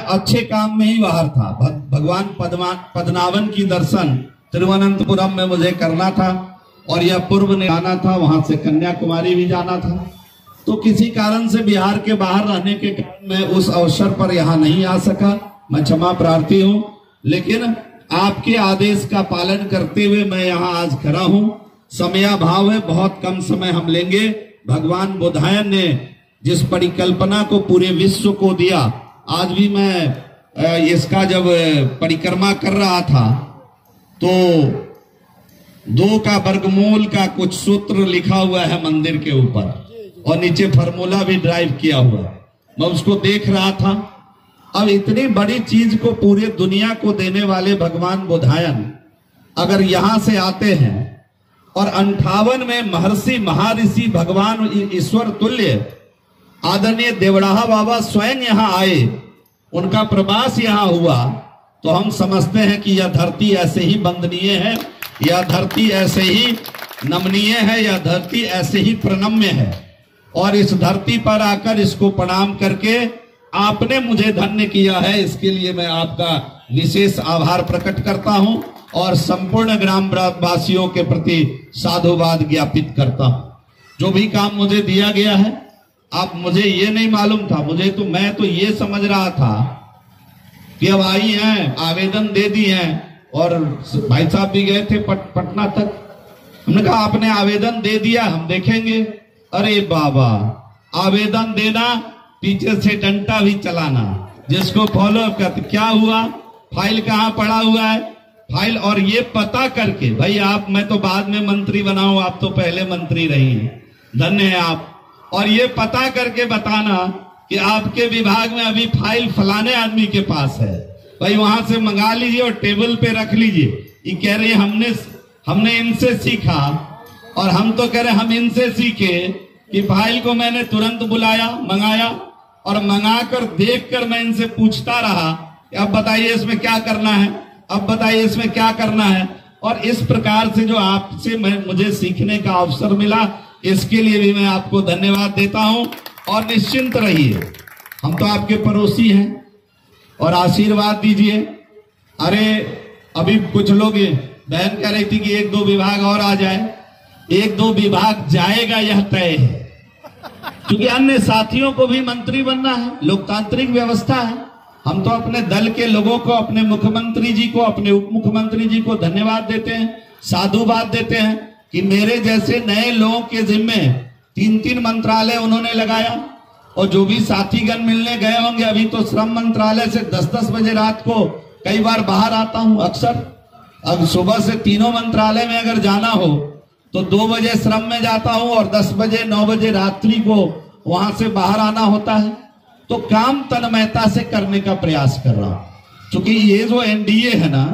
अच्छे काम में ही बाहर था। भगवान पद्मनाभन की दर्शन तिरुवनंतपुरम में मुझे करना था और यह पूर्व ने आना था, वहां से कन्याकुमारी भी जाना था। तो किसी कारण से बिहार के बाहर रहने के कारण मैं उस अवसर पर यहाँ नहीं आ सका। मैं क्षमा प्रार्थी हूँ, लेकिन आपके आदेश का पालन करते हुए मैं यहाँ आज खड़ा हूँ। समयाभाव है, बहुत कम समय हम लेंगे। भगवान बुधायन ने जिस परिकल्पना को पूरे विश्व को दिया, आज भी मैं इसका जब परिक्रमा कर रहा था तो 2 का वर्गमूल का कुछ सूत्र लिखा हुआ है मंदिर के ऊपर और नीचे फार्मूला भी ड्राइव किया हुआ है। मैं उसको देख रहा था। अब इतनी बड़ी चीज को पूरे दुनिया को देने वाले भगवान बुधायन अगर यहां से आते हैं और 58 में महर्षि महर्षि भगवान ईश्वर तुल्य आदरणीय देवड़ाहा बाबा स्वयं यहाँ आए, उनका प्रवास यहाँ हुआ, तो हम समझते हैं कि यह धरती ऐसे ही वंदनीय है, यह धरती ऐसे ही नमनीय है, यह धरती ऐसे ही प्रणम्य है। और इस धरती पर आकर इसको प्रणाम करके आपने मुझे धन्य किया है, इसके लिए मैं आपका विशेष आभार प्रकट करता हूं और संपूर्ण ग्राम वासियों के प्रति साधुवाद ज्ञापित करता हूं। जो भी काम मुझे दिया गया है, अब मुझे ये नहीं मालूम था, मैं तो ये समझ रहा था कि अब आई हैं, आवेदन दे दी हैं और भाई साहब भी गए थे पटना तक। हमने कहा आपने आवेदन दे दिया, हम देखेंगे। अरे बाबा, आवेदन देना, पीछे से डंडा भी चलाना, जिसको फॉलो कर क्या हुआ, फाइल कहाँ पड़ा हुआ है, फाइल, और ये पता करके, भाई मैं तो बाद में मंत्री बना हूं, आप तो पहले मंत्री रही हैं, धन्य है आप। और ये पता करके बताना कि आपके विभाग में अभी फाइल फलाने आदमी के पास है, भाई वहां से मंगा लीजिए और टेबल पे रख लीजिए। ये कह रहे हमने इनसे सीखा, और हम तो कह रहे हम इनसे सीखे कि फाइल को मैंने तुरंत बुलाया, मंगाया, और मंगाकर देखकर मैं इनसे पूछता रहा कि अब बताइए इसमें क्या करना है, अब बताइए इसमें क्या करना है। और इस प्रकार से जो आपसे मुझे सीखने का अवसर मिला, इसके लिए भी मैं आपको धन्यवाद देता हूं। और निश्चिंत रहिए, हम तो आपके पड़ोसी हैं और आशीर्वाद दीजिए। अरे अभी कुछ लोग, बहन कह रही थी कि 1-2 विभाग और आ जाए, 1-2 विभाग जाएगा यह तय है, क्योंकि अन्य साथियों को भी मंत्री बनना है, लोकतांत्रिक व्यवस्था है। हम तो अपने दल के लोगों को, अपने मुख्यमंत्री जी को, अपने उप मुख्यमंत्री जी को धन्यवाद देते हैं, साधुवाद देते हैं कि मेरे जैसे नए लोगों के जिम्मे 3-3 मंत्रालय उन्होंने लगाया। और जो भी साथीगण मिलने गए होंगे, अभी तो श्रम मंत्रालय से 10-10 बजे रात को कई बार बाहर आता हूं अक्सर। अब सुबह से तीनों मंत्रालय में अगर जाना हो तो 2 बजे श्रम में जाता हूं और 10 बजे 9 बजे रात्रि को वहां से बाहर आना होता है। तो काम तन्मयता से करने का प्रयास कर रहा हूं, क्योंकि ये जो एनडीए है ना,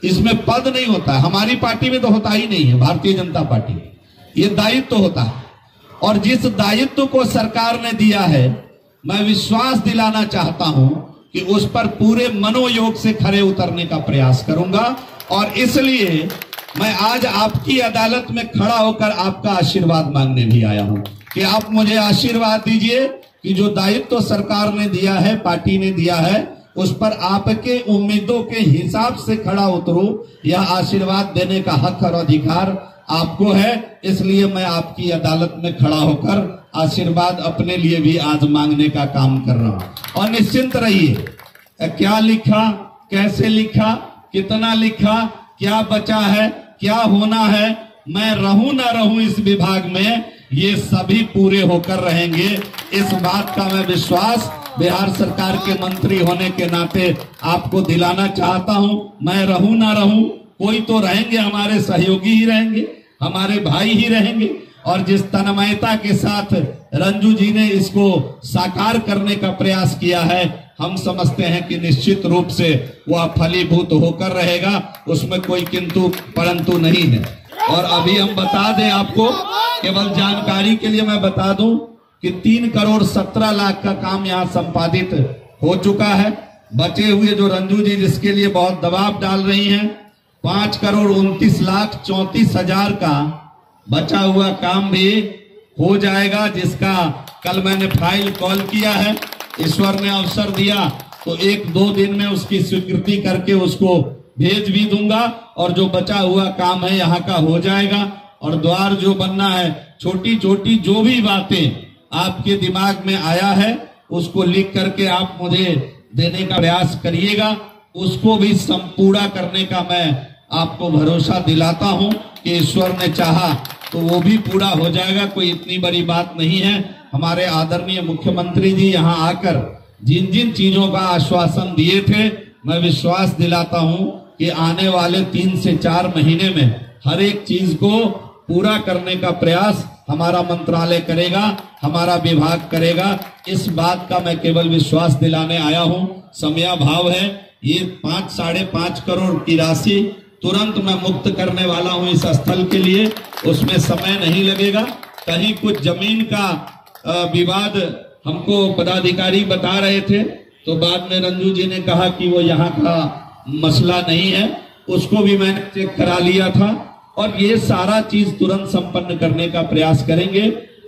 इसमें पद नहीं होता है, हमारी पार्टी में तो होता ही नहीं है, भारतीय जनता पार्टी, ये दायित्व तो होता है। और जिस दायित्व को सरकार ने दिया है, मैं विश्वास दिलाना चाहता हूं कि उस पर पूरे मनोयोग से खरे उतरने का प्रयास करूंगा। और इसलिए मैं आज आपकी अदालत में खड़ा होकर आपका आशीर्वाद मांगने भी आया हूं कि आप मुझे आशीर्वाद दीजिए कि जो दायित्व सरकार ने दिया है, पार्टी ने दिया है, उस पर आपके उम्मीदों के हिसाब से खड़ा उतरूं। यह आशीर्वाद देने का हक और अधिकार आपको है, इसलिए मैं आपकी अदालत में खड़ा होकर आशीर्वाद अपने लिए भी आज मांगने का काम कर रहा हूं। और निश्चिंत रहिए, क्या लिखा, कैसे लिखा, कितना लिखा, क्या बचा है, क्या होना है, मैं रहूं ना रहूं इस विभाग में, ये सभी पूरे होकर रहेंगे। इस बात का मैं विश्वास बिहार सरकार के मंत्री होने के नाते आपको दिलाना चाहता हूं। मैं रहूं ना रहूं, कोई तो रहेंगे, हमारे सहयोगी ही रहेंगे, हमारे भाई ही रहेंगे। और जिस तन्मयता के साथ रंजू जी ने इसको साकार करने का प्रयास किया है, हम समझते हैं कि निश्चित रूप से वह फलीभूत होकर रहेगा, उसमें कोई किंतु परंतु नहीं है। और अभी हम बता दें आपको, केवल जानकारी के लिए मैं बता दूं कि 3 करोड़ 17 लाख का काम यहाँ संपादित हो चुका है। बचे हुए जो रंजू जी जिसके लिए बहुत दबाव डाल रही हैं, 5 करोड़ 29 लाख 34 हजार का बचा हुआ काम भी हो जाएगा, जिसका कल मैंने फाइल कॉल किया है। ईश्वर ने अवसर दिया तो 1-2 दिन में उसकी स्वीकृति करके उसको भेज भी दूंगा और जो बचा हुआ काम है यहाँ का हो जाएगा। और द्वार जो बनना है, छोटी छोटी जो भी बातें आपके दिमाग में आया है उसको लिख करके आप मुझे देने का प्रयास करिएगा, उसको भी संपूर्ण करने का मैं आपको भरोसा दिलाता हूं कि ईश्वर ने चाहा तो वो भी पूरा हो जाएगा। कोई इतनी बड़ी बात नहीं है। हमारे आदरणीय मुख्यमंत्री जी यहाँ आकर जिन जिन चीजों का आश्वासन दिए थे, मैं विश्वास दिलाता हूं कि आने वाले 3 से 4 महीने में हर एक चीज को पूरा करने का प्रयास हमारा मंत्रालय करेगा, हमारा विभाग करेगा। इस बात का मैं केवल विश्वास दिलाने आया हूं। समयाभाव है, ये 5-5.5 करोड़ की राशि तुरंत मैं मुक्त करने वाला हूं इस स्थल के लिए, उसमें समय नहीं लगेगा। कहीं कुछ जमीन का विवाद हमको पदाधिकारी बता रहे थे, तो बाद में रंजू जी ने कहा कि वो यहाँ का मसला नहीं है, उसको भी मैंने चेक करा लिया था और ये सारा चीज तुरंत संपन्न करने का प्रयास करेंगे।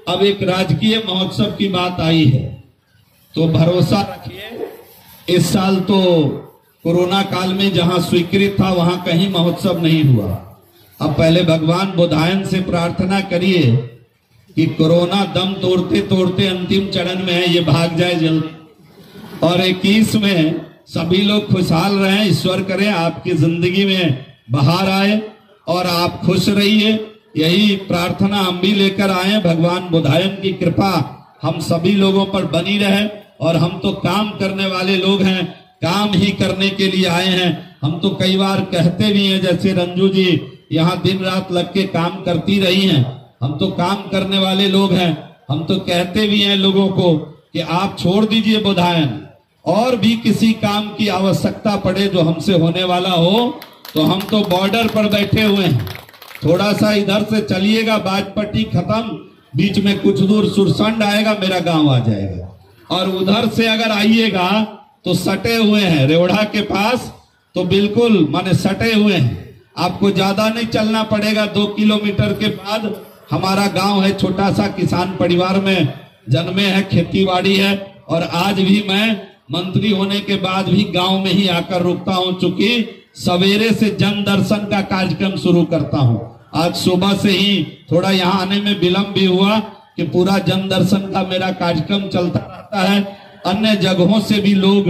अब एक राजकीय महोत्सव की बात आई है, तो भरोसा रखिए, इस साल तो कोरोना काल में जहां स्वीकृत था वहां कहीं महोत्सव नहीं हुआ। अब पहले भगवान बुधायन से प्रार्थना करिए कि कोरोना दम तोड़ते तोड़ते अंतिम चरण में है, ये भाग जाए जल्द, और 21 में सभी लोग खुशहाल रहें। ईश्वर करे आपकी जिंदगी में बहार आए और आप खुश रहिए, यही प्रार्थना हम भी लेकर आए। भगवान बुधायन की कृपा हम सभी लोगों पर बनी रहे। और हम तो काम करने वाले लोग हैं, काम ही करने के लिए आए हैं। हम तो कई बार कहते भी हैं, जैसे रंजू जी यहाँ दिन रात लग के काम करती रही हैं, हम तो काम करने वाले लोग हैं। हम तो कहते भी हैं लोगों को कि आप छोड़ दीजिए बुधायन, और भी किसी काम की आवश्यकता पड़े जो हमसे होने वाला हो, तो हम तो बॉर्डर पर बैठे हुए हैं, थोड़ा सा इधर से चलिएगा, बाजपट्टी खत्म, बीच में कुछ दूर सुरसंड आएगा, मेरा गांव आ जाएगा। और उधर से अगर आइएगा तो सटे हुए हैं रेवढ़ा के पास, तो बिल्कुल माने सटे हुए हैं, आपको ज्यादा नहीं चलना पड़ेगा। 2 किलोमीटर के बाद हमारा गांव है, छोटा सा किसान परिवार में जन्मे है, खेतीबाड़ी है। और आज भी मैं मंत्री होने के बाद भी गांव में ही आकर रुकता हूं, चूंकि सवेरे से जन दर्शन का कार्यक्रम शुरू करता हूं। आज सुबह से ही थोड़ा यहाँ आने में विलंब भी हुआ कि पूरा जन दर्शन का मेरा कार्यक्रम चलता रहता है। अन्य जगहों से भी लोग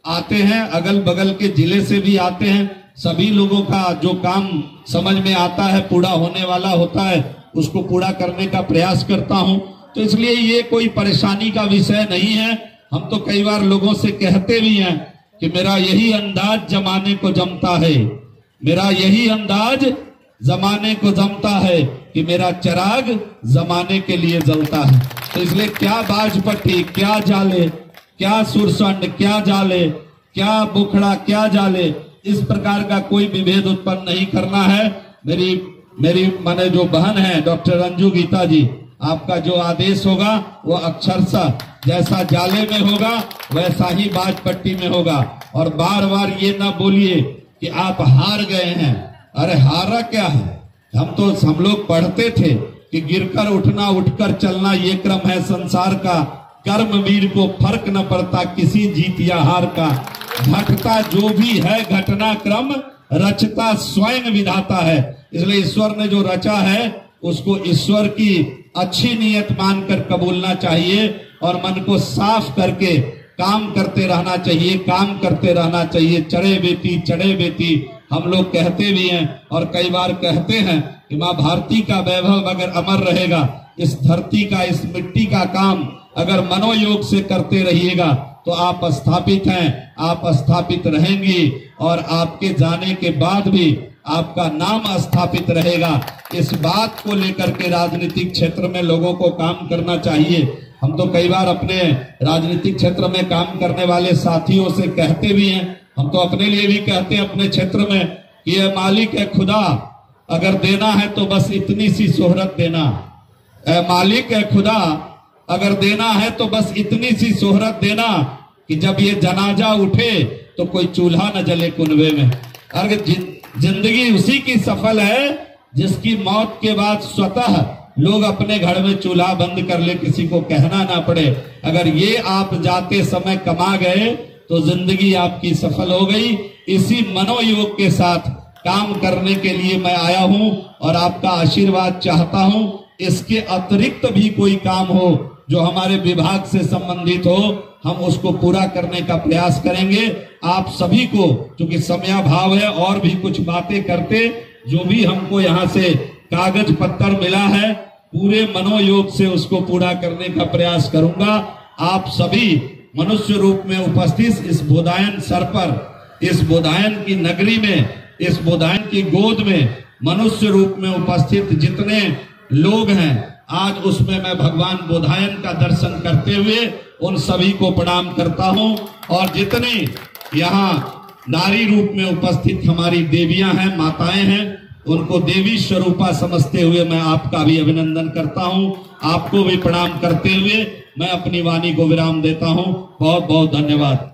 आते हैं, अगल बगल के जिले से भी आते हैं। सभी लोगों का जो काम समझ में आता है, पूरा होने वाला होता है, उसको पूरा करने का प्रयास करता हूं। तो इसलिए ये कोई परेशानी का विषय नहीं है। हम तो कई बार लोगों से कहते भी हैं कि मेरा यही अंदाज जमाने को जमता है, मेरा यही अंदाज जमाने को जमता है कि मेरा चिराग जमाने के लिए जलता है। तो इसलिए क्या बाजपट्टी, क्या जाले, क्या सुरसंड, क्या जाले, क्या बुखड़ा, क्या जाले, इस प्रकार का कोई विभेद उत्पन्न नहीं करना है। मेरी माने जो बहन है डॉक्टर रंजू गीता जी, आपका जो आदेश होगा वो अक्षरशः जैसा जाले में होगा वैसा ही बाजपट्टी में होगा। और बार बार ये ना बोलिए कि आप हार गए हैं। अरे हारा क्या है, हम लोग पढ़ते थे कि गिरकर उठना, उठकर चलना, ये क्रम है संसार का। कर्मवीर को फर्क न पड़ता किसी जीत या हार का। घटता जो भी है घटना क्रम, रचता स्वयं विधाता है। इसलिए ईश्वर ने जो रचा है उसको ईश्वर की अच्छी नियत मानकर कबूलना चाहिए और मन को साफ करके काम करते रहना चाहिए, काम करते रहना चाहिए। चढ़े बेटी, चढ़े बेटी, हम लोग कहते भी हैं और कई बार कहते हैं कि माँ भारती का वैभव अगर अमर रहेगा, इस धरती का, इस मिट्टी का काम अगर मनोयोग से करते रहिएगा तो आप स्थापित हैं, आप स्थापित रहेंगी और आपके जाने के बाद भी आपका नाम स्थापित रहेगा। इस बात को लेकर के राजनीतिक क्षेत्र में लोगों को काम करना चाहिए। हम तो कई बार अपने राजनीतिक क्षेत्र में काम करने वाले साथियों से कहते भी हैं, हम तो अपने लिए भी कहते हैं अपने क्षेत्र में कि ये मालिक है खुदा, अगर देना है तो बस इतनी सी शोहरत देना। मालिक है खुदा, अगर देना है तो बस इतनी सी शोहरत देना कि जब ये जनाजा उठे तो कोई चूल्हा न जले कुनबे में। अगर जिंदगी उसी की सफल है जिसकी मौत के बाद स्वतः लोग अपने घर में चूल्हा बंद कर ले, किसी को कहना ना पड़े। अगर ये आप जाते समय कमा गए तो जिंदगी आपकी सफल हो गई। इसी मनोयोग के साथ काम करने के लिए मैं आया हूं और आपका आशीर्वाद चाहता हूं। इसके अतिरिक्त भी कोई काम हो जो हमारे विभाग से संबंधित हो, हम उसको पूरा करने का प्रयास करेंगे। आप सभी को, क्योंकि समयाभाव है, और भी कुछ बातें करते, जो भी हमको यहाँ से कागज पत्तर मिला है, पूरे मनोयोग से उसको पूरा करने का प्रयास करूंगा। आप सभी मनुष्य रूप में उपस्थित इस बोधायन सर पर, इस बोधायन की नगरी में, इस बोधायन की गोद में मनुष्य रूप में उपस्थित जितने लोग हैं, आज उसमें मैं भगवान बोधायन का दर्शन करते हुए उन सभी को प्रणाम करता हूं। और जितने यहाँ नारी रूप में उपस्थित हमारी देवियां हैं, माताएं हैं, उनको देवी स्वरूपा समझते हुए मैं आपका भी अभिनंदन करता हूं। आपको भी प्रणाम करते हुए मैं अपनी वाणी को विराम देता हूं। बहुत बहुत धन्यवाद।